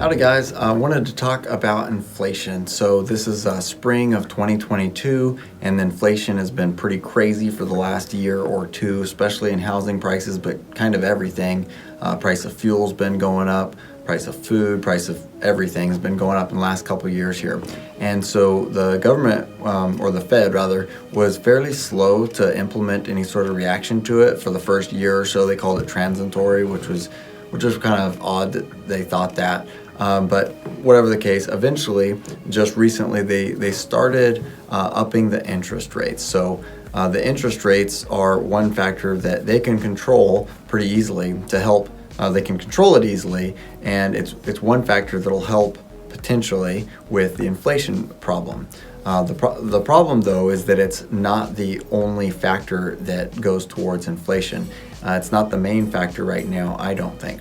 Howdy guys, I wanted to talk about inflation. So this is spring of 2022 and the inflation has been pretty crazy for the last year or two, especially in housing prices, but kind of everything. Price of fuel's been going up, price of food, price of everything has been going up in the last couple of years here. And so the government, or the Fed rather, was fairly slow to implement any sort of reaction to it for the first year or so. They called it transitory, which was kind of odd that they thought that. But whatever the case, eventually, just recently, they started upping the interest rates. So the interest rates are one factor that they can control pretty easily to help. They can control it easily, and it's one factor that'll help potentially with the inflation problem. The problem though is that it's not the only factor that goes towards inflation. It's not the main factor right now, I don't think.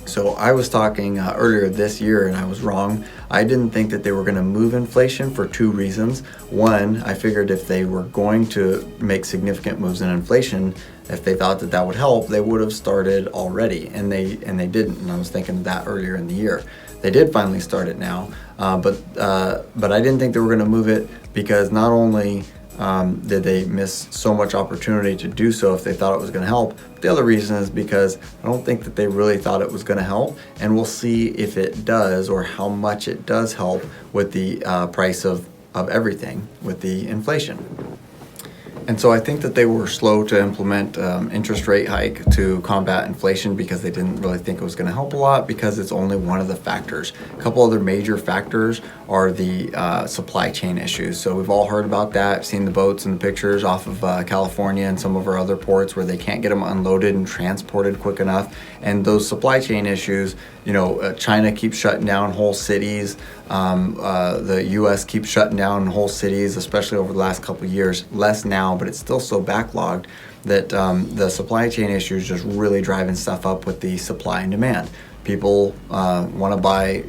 So I was talking earlier this year and I was wrong. I didn't think that they were going to move inflation for two reasons. One, I figured if they were going to make significant moves in inflation, if they thought that that would help, they would have started already, and they didn't. And I was thinking that earlier in the year. They did finally start it now, but I didn't think they were going to move it because not only did they miss so much opportunity to do so if they thought it was going to help. But the other reason is because I don't think that they really thought it was going to help, and we'll see if it does or how much it does help with the price of everything, with the inflation. And so I think that they were slow to implement interest rate hike to combat inflation because they didn't really think it was going to help a lot, because it's only one of the factors. A couple other major factors are the supply chain issues. So we've all heard about that, seen the boats and the pictures off of California and some of our other ports where they can't get them unloaded and transported quick enough. And those supply chain issues, China keeps shutting down whole cities. The U.S. keeps shutting down whole cities, especially over the last couple of years. Less now, but it's still so backlogged that the supply chain issues just really driving stuff up with the supply and demand. People want to buy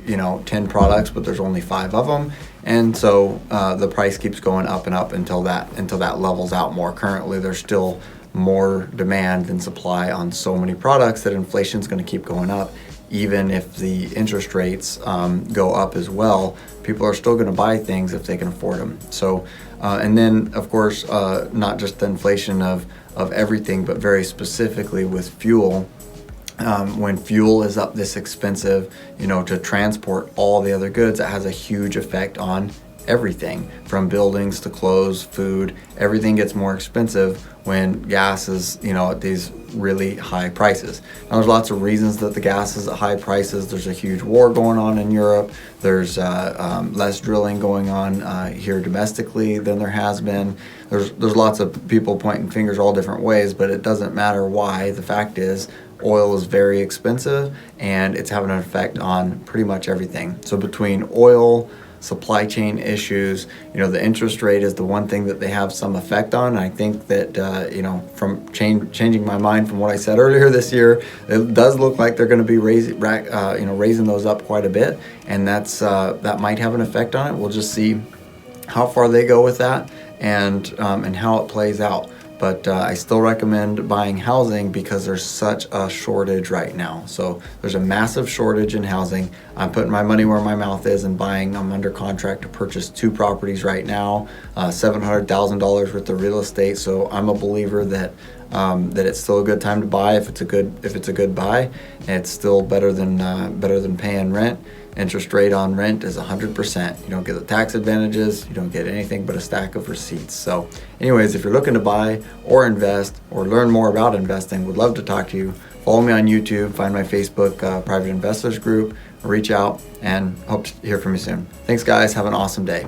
10 products, but there's only 5 of them, and so the price keeps going up and up until that levels out more. Currently, there's still more demand than supply on so many products that inflation's going to keep going up. Even if the interest rates go up as well, people are still going to buy things if they can afford them. So, and then of course, not just the inflation of everything, but very specifically with fuel. When fuel is up this expensive, to transport all the other goods, it has a huge effect on everything from buildings to clothes, food. Everything gets more expensive when gas is, at these really high prices. Now, there's lots of reasons that the gas is at high prices. There's a huge war going on in Europe. There's less drilling going on here domestically than there has been. There's lots of people pointing fingers all different ways, but it doesn't matter why. The fact is, oil is very expensive and it's having an effect on pretty much everything. So between oil, supply chain issues, the interest rate is the one thing that they have some effect on. And I think that, from changing my mind from what I said earlier this year, it does look like they're going to be raising those up quite a bit. And that might have an effect on it. We'll just see how far they go with that and how it plays out. But I still recommend buying housing because there's such a shortage right now. So there's a massive shortage in housing. I'm putting my money where my mouth is and buying. I'm under contract to purchase 2 properties right now, $700,000 worth of real estate. So I'm a believer that it's still a good time to buy if it's a good buy. It's still better than paying rent. Interest rate on rent is 100%. You don't get the tax advantages. You don't get anything but a stack of receipts. So anyways, if you're looking to buy or invest or learn more about investing, would love to talk to you. Follow me on YouTube, find my Facebook private investors group, reach out, and hope to hear from you soon. Thanks guys, have an awesome day.